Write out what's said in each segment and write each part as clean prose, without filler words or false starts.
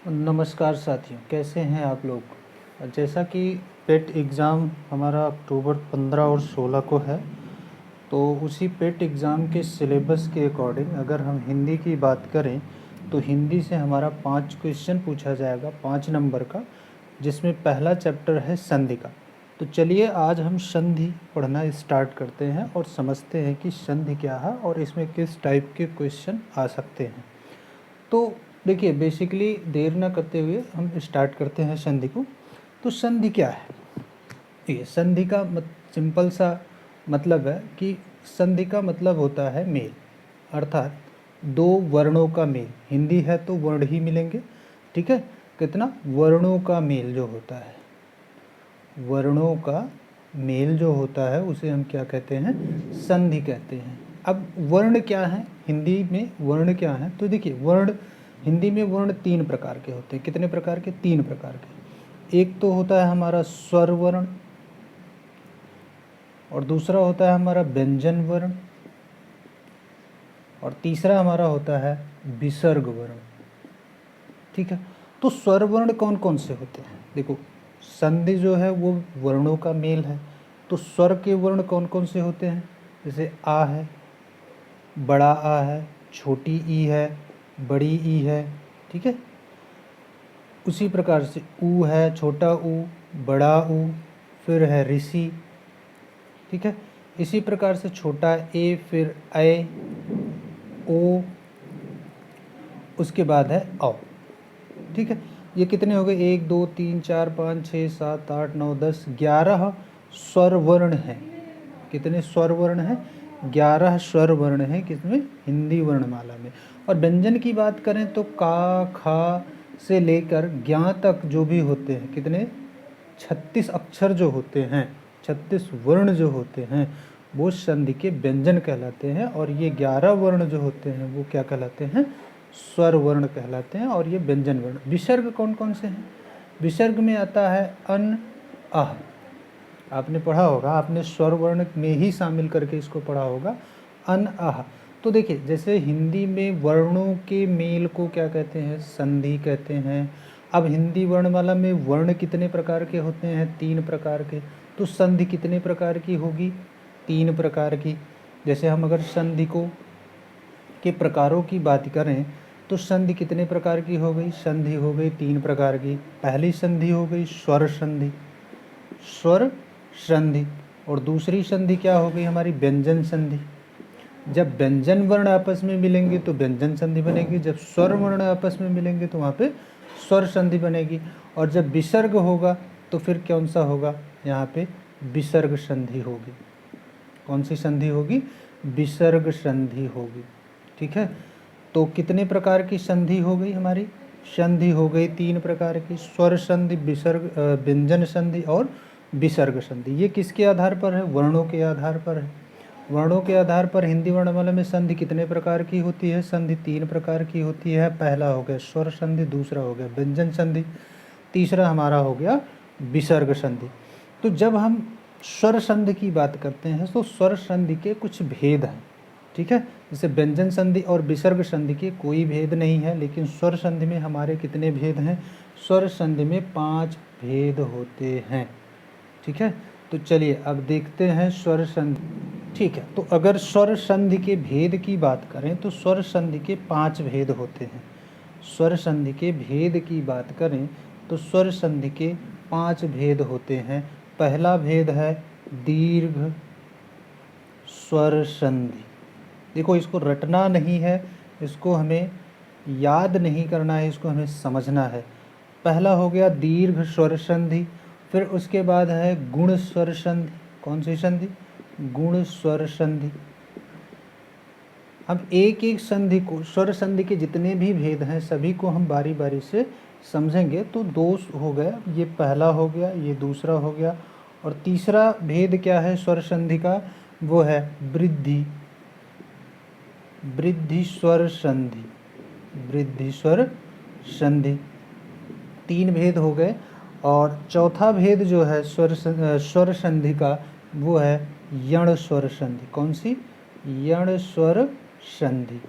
नमस्कार साथियों, कैसे हैं आप लोग। जैसा कि पेट एग्ज़ाम हमारा अक्टूबर 15 और 16 को है, तो उसी पेट एग्ज़ाम के सिलेबस के अकॉर्डिंग अगर हम हिंदी की बात करें तो हिंदी से हमारा 5 क्वेश्चन पूछा जाएगा 5 नंबर का, जिसमें पहला चैप्टर है संधि का। तो चलिए आज हम संधि पढ़ना स्टार्ट करते हैं और समझते हैं कि संधि क्या है और इसमें किस टाइप के क्वेश्चन आ सकते हैं। तो देखिए, बेसिकली देर ना करते हुए हम स्टार्ट करते हैं संधि को। तो संधि क्या है? ये संधि का सिंपल सा मतलब है कि संधि का मतलब होता है मेल, अर्थात दो वर्णों का मेल। हिंदी है तो वर्ण ही मिलेंगे, ठीक है। कितना वर्णों का मेल जो होता है, वर्णों का मेल जो होता है उसे हम क्या कहते हैं? संधि कहते हैं। अब वर्ण क्या है हिंदी में? वर्ण क्या है? तो देखिए, वर्ण हिंदी में वर्ण 3 प्रकार के होते हैं। कितने प्रकार के? 3 प्रकार के। एक तो होता है हमारा स्वर वर्ण, और दूसरा होता है हमारा व्यंजन वर्ण, और तीसरा हमारा होता है विसर्ग वर्ण, ठीक है। तो स्वर वर्ण कौन कौन से होते हैं? देखो, संधि जो है वो वर्णों का मेल है। तो स्वर के वर्ण कौन कौन से होते हैं? जैसे आ है, बड़ा आ है, छोटी ई है, बड़ी ई है, ठीक है। उसी प्रकार से ऊ है, छोटा ऊ, बड़ा ऊ, फिर है ऋषि, ठीक है। इसी प्रकार से छोटा ए, फिर ए, ओ, उसके बाद है औ, ठीक है। ये कितने हो गए? 1 2 3 4 5 6 7 8 9 10 11 स्वर वर्ण हैं। कितने स्वर वर्ण हैं? 11 स्वर वर्ण हैं किसमें? हिंदी वर्णमाला में। और व्यंजन की बात करें तो का, खा से लेकर ज्ञा तक जो भी होते हैं, कितने? 36 अक्षर जो होते हैं, 36 वर्ण जो होते हैं, वो संधि के व्यंजन कहलाते हैं। और ये 11 वर्ण जो होते हैं वो क्या कहलाते हैं? स्वर वर्ण कहलाते हैं। और ये व्यंजन वर्ण। विसर्ग कौन कौन से हैं? विसर्ग में आता है अन, अह। आपने पढ़ा होगा, आपने स्वर वर्ण में ही शामिल करके इसको पढ़ा होगा, अन, अह। तो देखिए, जैसे हिंदी में वर्णों के मेल को क्या कहते हैं? संधि कहते हैं। अब हिंदी वर्णमाला में वर्ण कितने प्रकार के होते हैं? 3 प्रकार के। तो संधि कितने प्रकार की होगी? 3 प्रकार की। जैसे हम अगर संधि को के प्रकारों की बात करें तो संधि कितने प्रकार की हो गई? संधि हो गई 3 प्रकार की। पहली संधि हो गई स्वर संधि, स्वर संधि। और दूसरी संधि क्या हो गई हमारी? व्यंजन संधि। जब व्यंजन वर्ण आपस में मिलेंगे तो व्यंजन संधि बनेगी, जब स्वर वर्ण आपस में मिलेंगे तो वहाँ पे स्वर संधि बनेगी। और जब विसर्ग होगा तो फिर कौन सा होगा? यहाँ पे विसर्ग संधि होगी। कौन सी संधि होगी? विसर्ग संधि होगी, ठीक है। तो कितने प्रकार की संधि हो गई हमारी? संधि हो गई 3 प्रकार की, स्वर संधि, विसर्ग, व्यंजन संधि और विसर्ग संधि। ये किसके आधार पर है? वर्णों के आधार पर है। वर्णों के आधार पर हिंदी वर्णमाला में संधि कितने प्रकार की होती है? संधि 3 प्रकार की होती है। पहला हो गया स्वर संधि, दूसरा हो गया व्यंजन संधि, तीसरा हमारा हो गया विसर्ग संधि। तो जब हम स्वर संधि की बात करते हैं तो स्वर संधि के कुछ भेद हैं, ठीक है। जैसे व्यंजन संधि और विसर्ग संधि के कोई भेद नहीं है, लेकिन स्वर संधि में हमारे कितने भेद हैं? स्वर संधि में 5 भेद होते हैं, ठीक है। तो चलिए अब देखते हैं स्वर संधि, ठीक है। तो अगर स्वर संधि के भेद की बात करें तो स्वर संधि के 5 भेद होते हैं। स्वर संधि के भेद की बात करें तो स्वर संधि के 5 भेद होते हैं। पहला भेद है दीर्घ स्वर संधि। देखो, इसको रटना नहीं है, इसको हमें याद नहीं करना है, इसको हमें समझना है। पहला हो गया दीर्घ स्वर संधि। फिर उसके बाद है गुण स्वर संधि। कौन सी संधि? गुण स्वर संधि। अब एक एक संधि को, स्वर संधि के जितने भी भेद हैं सभी को हम बारी बारी से समझेंगे। तो 2 हो गया, ये पहला हो गया, ये दूसरा हो गया। और तीसरा भेद क्या है स्वर संधि का? वो है वृद्धि, वृद्धि स्वर संधि, वृद्धि स्वर संधि। 3 भेद हो गए। और चौथा भेद जो है स्वर संधि का, वो है यण स्वर संधि। कौन सी? यण स्वर संधि,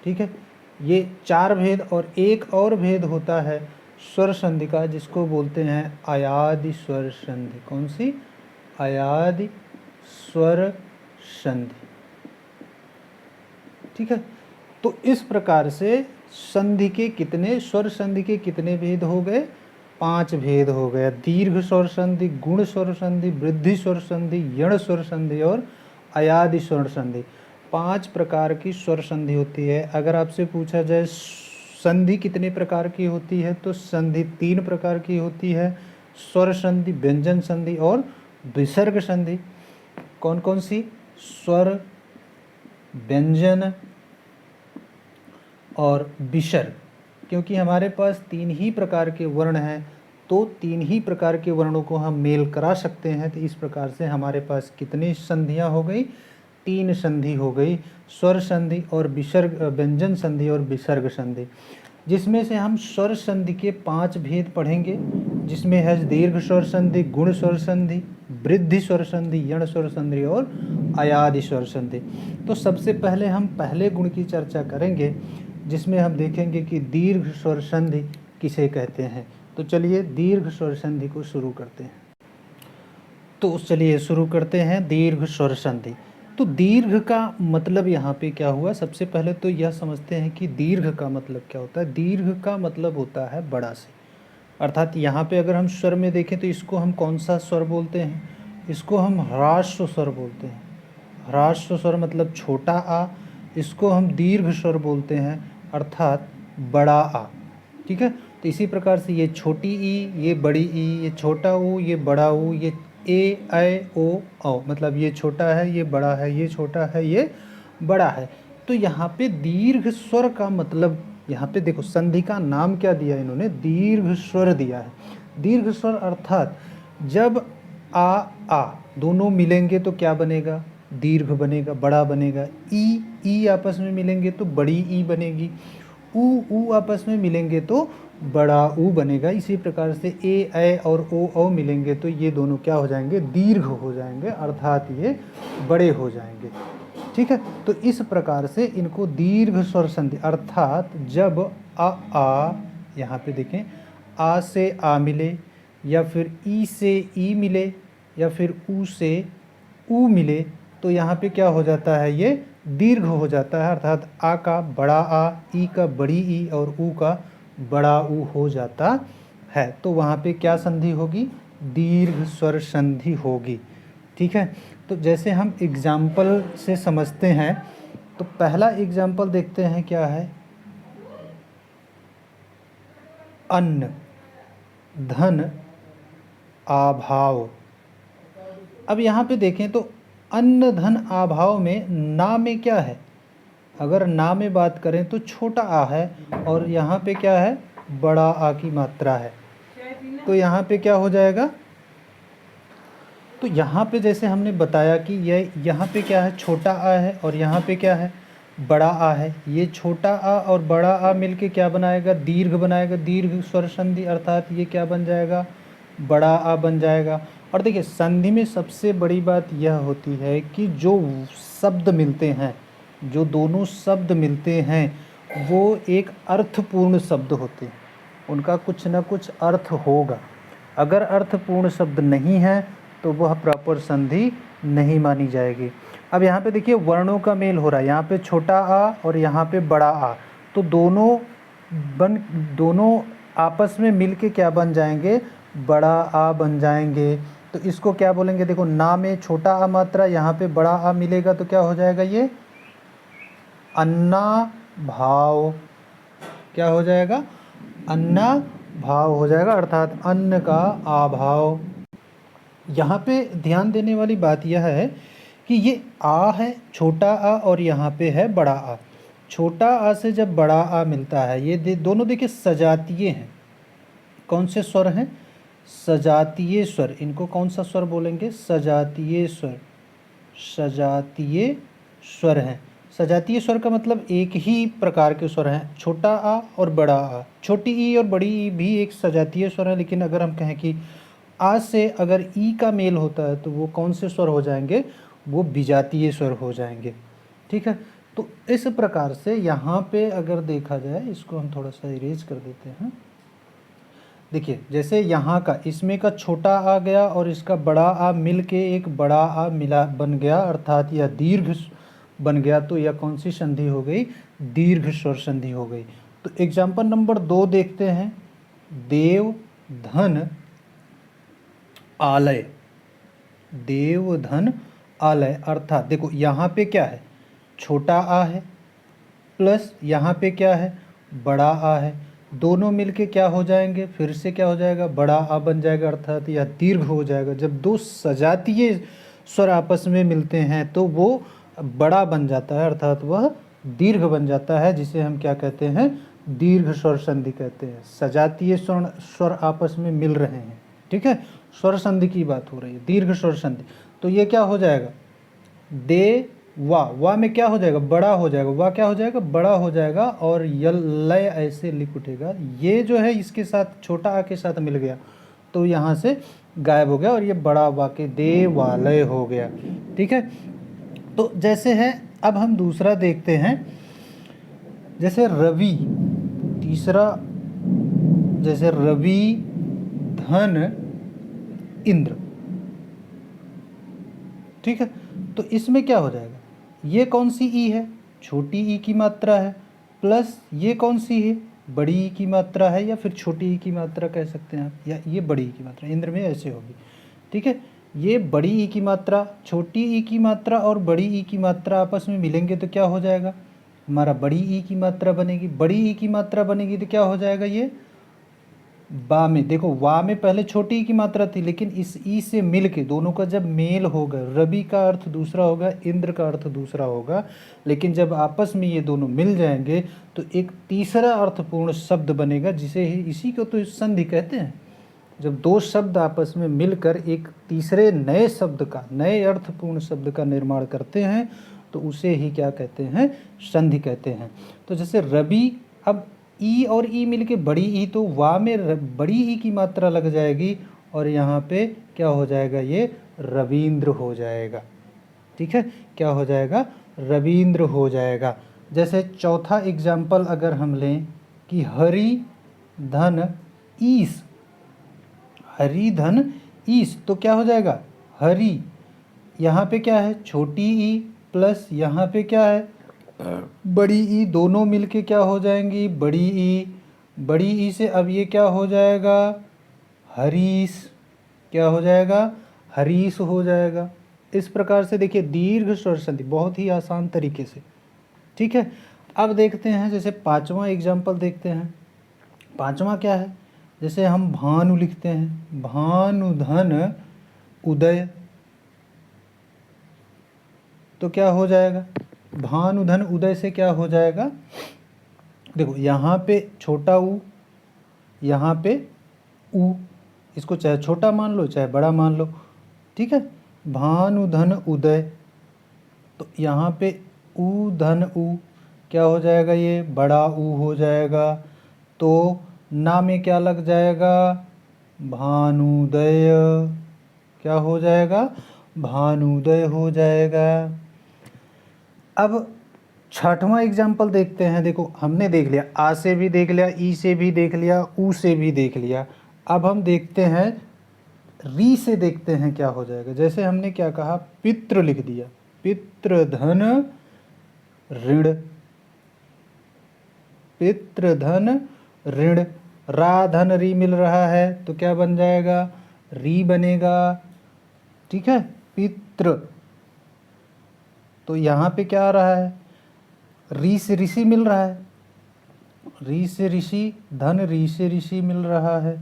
ठीक है। ये 4 भेद और एक और भेद होता है स्वर संधि का, जिसको बोलते हैं अयादि स्वर संधि। कौन सी? अयादि स्वर संधि। ठीक है, तो इस प्रकार से संधि के कितने, स्वर संधि के कितने भेद हो गए? 5 भेद हो गए। दीर्घ स्वर संधि, गुण स्वर संधि, वृद्धि स्वर संधि, यण स्वर संधि और अयादि स्वर संधि। 5 प्रकार की स्वर संधि होती है। अगर आपसे पूछा जाए संधि कितने प्रकार की होती है, तो संधि 3 प्रकार की होती है। स्वर संधि, व्यंजन संधि और विसर्ग संधि। कौन कौन सी? स्वर, व्यंजन और विसर्ग। क्योंकि हमारे पास 3 ही प्रकार के वर्ण हैं, तो 3 ही प्रकार के वर्णों को हम मेल करा सकते हैं। तो इस प्रकार से हमारे पास कितनी संधियां हो गई? 3 संधि हो गई, स्वर संधि और विसर्ग, व्यंजन संधि और विसर्ग संधि। जिसमें से हम स्वर संधि के 5 भेद पढ़ेंगे, जिसमें है दीर्घ स्वर संधि, गुण स्वर संधि, वृद्धि स्वर संधि, यण स्वर संधि और अयादि स्वर संधि। तो सबसे पहले हम पहले गुण की चर्चा करेंगे, जिसमें हम देखेंगे कि दीर्घ स्वर संधि किसे कहते हैं। तो चलिए दीर्घ स्वर संधि को शुरू करते हैं। तो चलिए शुरू करते हैं दीर्घ स्वर संधि। तो दीर्घ का मतलब यहाँ पे क्या हुआ? सबसे पहले तो यह समझते हैं कि दीर्घ का मतलब क्या होता है। दीर्घ का मतलब होता है बड़ा से, अर्थात यहाँ पे अगर हम स्वर में देखें तो इसको हम कौन सा स्वर बोलते हैं? इसको हम ह्रास्व स्वर बोलते हैं। ह्रास्व स्वर मतलब छोटा आ, इसको हम दीर्घ स्वर बोलते हैं, अर्थात बड़ा आ। ठीक है, तो इसी प्रकार से ये छोटी ई, ये बड़ी ई, ये छोटा ऊ, ये बड़ा ऊ, ये ए ऐ ओ औ, मतलब ये छोटा है, ये बड़ा है, ये छोटा है, ये बड़ा है। तो यहाँ पे दीर्घ स्वर का मतलब, यहाँ पे देखो संधि का नाम क्या दिया इन्होंने? दीर्घ स्वर दिया है। दीर्घ स्वर अर्थात जब आ दोनों मिलेंगे तो क्या बनेगा? दीर्घ बनेगा, बड़ा बनेगा। ई आपस में मिलेंगे तो बड़ी ई बनेगी। ऊ आपस में मिलेंगे तो बड़ा ऊ बनेगा। इसी प्रकार से ए ऐ और ओ मिलेंगे तो ये दोनों क्या हो जाएंगे? दीर्घ हो जाएंगे, अर्थात ये बड़े हो जाएंगे। ठीक है, तो इस प्रकार से इनको दीर्घ स्वर संधि, अर्थात जब आ यहाँ पे देखें, आ से आ मिले, या फिर ई से ई मिले, या फिर ऊ से ऊ मिले, तो यहाँ पे क्या हो जाता है? ये दीर्घ हो जाता है, अर्थात आ का बड़ा आ, ई का बड़ी ई और ऊ का बड़ा ऊ हो जाता है। तो वहाँ पे क्या संधि होगी? दीर्घ स्वर संधि होगी। ठीक है, तो जैसे हम एग्जाम्पल से समझते हैं, तो पहला एग्जाम्पल देखते हैं क्या है? अन्न, धन, आभाव। अब यहाँ पे देखें तो अन्न, धन, आभाव में ना में क्या है? अगर ना में बात करें तो छोटा आ है, और यहाँ पे क्या है? बड़ा आ की मात्रा है। तो यहाँ पे क्या हो जाएगा? तो यहाँ पे जैसे हमने बताया कि यहाँ पे क्या है? छोटा आ है, और यहाँ पे क्या है? बड़ा आ है। ये छोटा आ और बड़ा आ मिलके क्या बनाएगा? दीर्घ बनाएगा, दीर्घ स्वर संधि, अर्थात ये क्या बन जाएगा? बड़ा आ बन जाएगा। और देखिए संधि में सबसे बड़ी बात यह होती है कि जो शब्द मिलते हैं, जो दोनों शब्द मिलते हैं, वो एक अर्थपूर्ण शब्द होते हैं, उनका कुछ ना कुछ अर्थ होगा। अगर अर्थपूर्ण शब्द नहीं है तो वह प्रॉपर संधि नहीं मानी जाएगी। अब यहाँ पे देखिए वर्णों का मेल हो रहा है, यहाँ पे छोटा आ और यहाँ पे बड़ा आ, तो दोनों आपस में मिल के क्या बन जाएंगे? बड़ा आ बन जाएंगे। तो इसको क्या बोलेंगे? देखो ना में छोटा आ मात्रा, यहाँ पे बड़ा आ मिलेगा तो क्या हो जाएगा? ये अन्ना भाव। क्या हो जाएगा? अन्ना भाव हो जाएगा, अर्थात अन्न का आभाव। यहाँ पे ध्यान देने वाली बात यह है कि ये आ है छोटा आ, और यहाँ पे है बड़ा आ। छोटा आ से जब बड़ा आ मिलता है, ये दोनों देखिए सजातीय हैं। कौन से स्वर हैं? सजातीय स्वर। इनको कौन सा स्वर बोलेंगे? सजातीय स्वर। सजातीय स्वर हैं। सजातीय स्वर का मतलब एक ही प्रकार के स्वर हैं, छोटा आ और बड़ा आ। छोटी ई और बड़ी ई भी एक सजातीय स्वर है, लेकिन अगर हम कहें कि आ से अगर ई का मेल होता है तो वो कौन से स्वर हो जाएंगे? वो विजातीय स्वर हो जाएंगे। ठीक है, तो इस प्रकार से यहाँ पे अगर देखा जाए, इसको हम थोड़ा सा इरेज कर देते हैं। देखिए जैसे यहाँ का इसमें का छोटा आ गया और इसका बड़ा आ मिल के एक बड़ा आ मिला बन गया, अर्थात यह दीर्घ बन गया, तो यह कौन सी संधि हो गई? दीर्घ स्वर संधि हो गई। तो एग्जाम्पल नंबर 2 देखते हैं, देव धन आलय। देव धन आलय, अर्थात देखो यहाँ पे क्या है? छोटा आ है प्लस यहाँ पे क्या है? बड़ा आ है, दोनों मिलके क्या हो जाएंगे? फिर से क्या हो जाएगा? बड़ा आ बन जाएगा, अर्थात यह दीर्घ हो जाएगा। जब दो सजातीय स्वर आपस में मिलते हैं तो वो बड़ा बन जाता है, अर्थात वह दीर्घ बन जाता है, जिसे हम क्या कहते हैं? दीर्घ स्वर संधि कहते हैं। सजातीय स्वर आपस में मिल रहे हैं, ठीक है, स्वर संधि की बात हो रही है, दीर्घ स्वर संधि। तो ये क्या हो जाएगा? दे वा में क्या हो जाएगा? बड़ा हो जाएगा, वा क्या हो जाएगा? बड़ा हो जाएगा, और यल लय ऐसे लिख उठेगा। ये जो है इसके साथ छोटा आ के साथ मिल गया तो यहाँ से गायब हो गया, और ये बड़ा वा के देवालय हो गया, ठीक है। तो जैसे है, अब हम दूसरा देखते हैं, जैसे रवि, तीसरा, जैसे रवि धन इंद्र, ठीक है। तो इसमें क्या हो जाएगा? ये कौन सी ई है? छोटी ई की मात्रा है, प्लस ये कौन सी है? बड़ी ई की मात्रा है, या फिर छोटी ई की मात्रा कह सकते हैं आप, या ये बड़ी ई की मात्रा। इंद्र में ऐसे होगी, ठीक है। ये बड़ी ई की मात्रा, छोटी ई की मात्रा और बड़ी ई की मात्रा आपस में मिलेंगे तो क्या हो जाएगा? हमारा बड़ी ई की मात्रा बनेगी। बड़ी ई की मात्रा बनेगी तो क्या हो जाएगा? ये बा में, देखो वा में पहले छोटी ई की मात्रा थी, लेकिन इस ई से मिल के दोनों का जब मेल होगा, रवि का अर्थ दूसरा होगा, इंद्र का अर्थ दूसरा होगा, लेकिन जब आपस में ये दोनों मिल जाएंगे तो एक तीसरा अर्थपूर्ण शब्द बनेगा, जिसे ही, इसी को तो संधि कहते हैं। जब दो शब्द आपस में मिलकर एक तीसरे नए शब्द का, नए अर्थपूर्ण शब्द का निर्माण करते हैं तो उसे ही क्या कहते हैं? संधि कहते हैं। तो जैसे रवि, अब ई और ई मिलके बड़ी ई, तो वा में बड़ी ई की मात्रा लग जाएगी, और यहाँ पे क्या हो जाएगा? ये रवींद्र हो जाएगा, ठीक है। क्या हो जाएगा? रवींद्र हो जाएगा। जैसे चौथा एग्जाम्पल अगर हम लें कि हरि धन ईस, हरि धन ईस, तो क्या हो जाएगा? हरि, यहाँ पे क्या है? छोटी ई, प्लस यहाँ पे क्या है? बड़ी ई, दोनों मिलके क्या हो जाएंगी? बड़ी ई। बड़ी ई से अब ये क्या हो जाएगा? हरीश। क्या हो जाएगा? हरीश हो जाएगा। इस प्रकार से देखिए दीर्घ स्वर संधि बहुत ही आसान तरीके से, ठीक है। अब देखते हैं, जैसे पांचवा एग्जाम्पल देखते हैं। पांचवा क्या है? जैसे हम भानु लिखते हैं, भानु धन उदय, तो क्या हो जाएगा? भानु धन उदय से क्या हो जाएगा? देखो यहाँ पे छोटा ऊ, यहाँ पे ऊ, इसको चाहे छोटा मान लो चाहे बड़ा मान लो, ठीक है। भानु धन उदय, तो यहाँ पे ऊ धन ऊ, क्या हो जाएगा? ये बड़ा ऊ हो जाएगा। तो ना में क्या लग जाएगा? भानुदय। क्या हो जाएगा? भानुदय हो जाएगा। अब छठवां एग्जाम्पल देखते हैं। देखो हमने देख लिया, आ से भी देख लिया, ई से भी देख लिया, ऊ से भी देख लिया। अब हम देखते हैं री से, देखते हैं क्या हो जाएगा। जैसे हमने क्या कहा? पितृ लिख दिया, पितृ धन ऋण, पितृ धन ऋण, रा धन री मिल रहा है तो क्या बन जाएगा? री बनेगा, ठीक है। पितृ, तो यहाँ पे क्या आ रहा है? री से ऋषि मिल रहा है, री से ऋषि, धन री से ऋषि मिल रहा है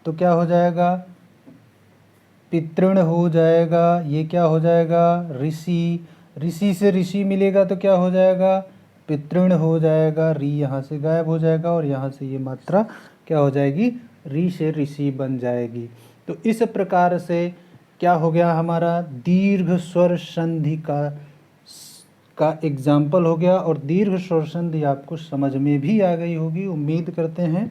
तो क्या हो जाएगा? पितृण हो जाएगा। ये क्या हो जाएगा? ऋषि, ऋषि से ऋषि मिलेगा तो क्या हो जाएगा? पितृण हो जाएगा। री यहाँ से गायब हो जाएगा और यहाँ से ये मात्रा क्या हो जाएगी? री से ऋषि बन जाएगी। तो इस प्रकार से क्या हो गया हमारा? दीर्घ स्वर संधि का एग्जाम्पल हो गया, और दीर्घ स्वर संधि आपको समझ में भी आ गई होगी। उम्मीद करते हैं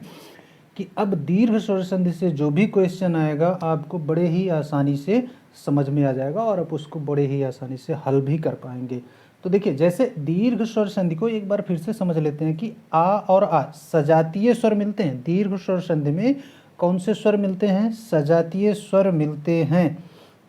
कि अब दीर्घ स्वर संधि से जो भी क्वेश्चन आएगा आपको बड़े ही आसानी से समझ में आ जाएगा और आप उसको बड़े ही आसानी से हल भी कर पाएंगे। तो देखिए जैसे दीर्घ स्वर संधि को एक बार फिर से समझ लेते हैं कि आ और आ सजातीय स्वर मिलते हैं। दीर्घ स्वर संधि में कौन से स्वर मिलते हैं? सजातीय स्वर मिलते हैं।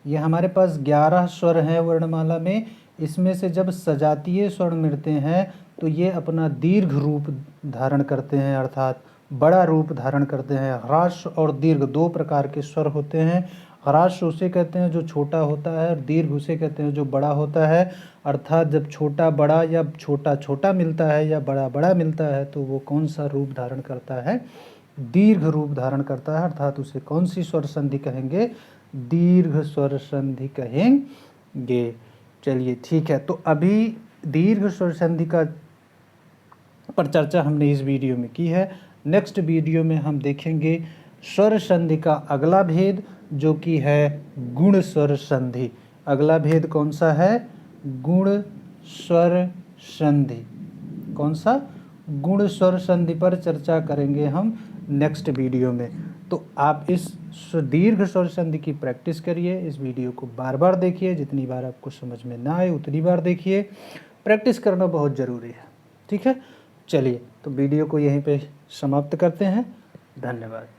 ये हमारे पास 11 स्वर हैं वर्णमाला में, इसमें से जब सजातीय स्वर मिलते हैं तो ये अपना दीर्घ रूप धारण करते हैं, अर्थात बड़ा रूप धारण करते हैं। ह्रास्व और दीर्घ दो प्रकार के स्वर होते हैं। ह्रास्व उसे कहते हैं जो छोटा होता है और दीर्घ उसे कहते हैं जो बड़ा होता है। अर्थात जब छोटा बड़ा या छोटा छोटा मिलता है या बड़ा बड़ा मिलता है तो वो कौन सा रूप धारण करता है? दीर्घ रूप धारण करता है, अर्थात उसे कौन सी स्वर संधि कहेंगे? दीर्घ स्वर संधि कहेंगे। चलिए ठीक है, तो अभी दीर्घ स्वर संधि का पर चर्चा हमने इस वीडियो में की है। नेक्स्ट वीडियो में हम देखेंगे स्वर संधि का अगला भेद, जो कि है गुण स्वर संधि। अगला भेद कौन सा है? गुण स्वर संधि। कौन सा? गुण स्वर संधि पर चर्चा करेंगे हम नेक्स्ट वीडियो में। तो आप इस दीर्घ स्वर संधि की प्रैक्टिस करिए, इस वीडियो को बार बार देखिए, जितनी बार आपको समझ में ना आए उतनी बार देखिए। प्रैक्टिस करना बहुत ज़रूरी है, ठीक है। चलिए तो वीडियो को यहीं पे समाप्त करते हैं। धन्यवाद।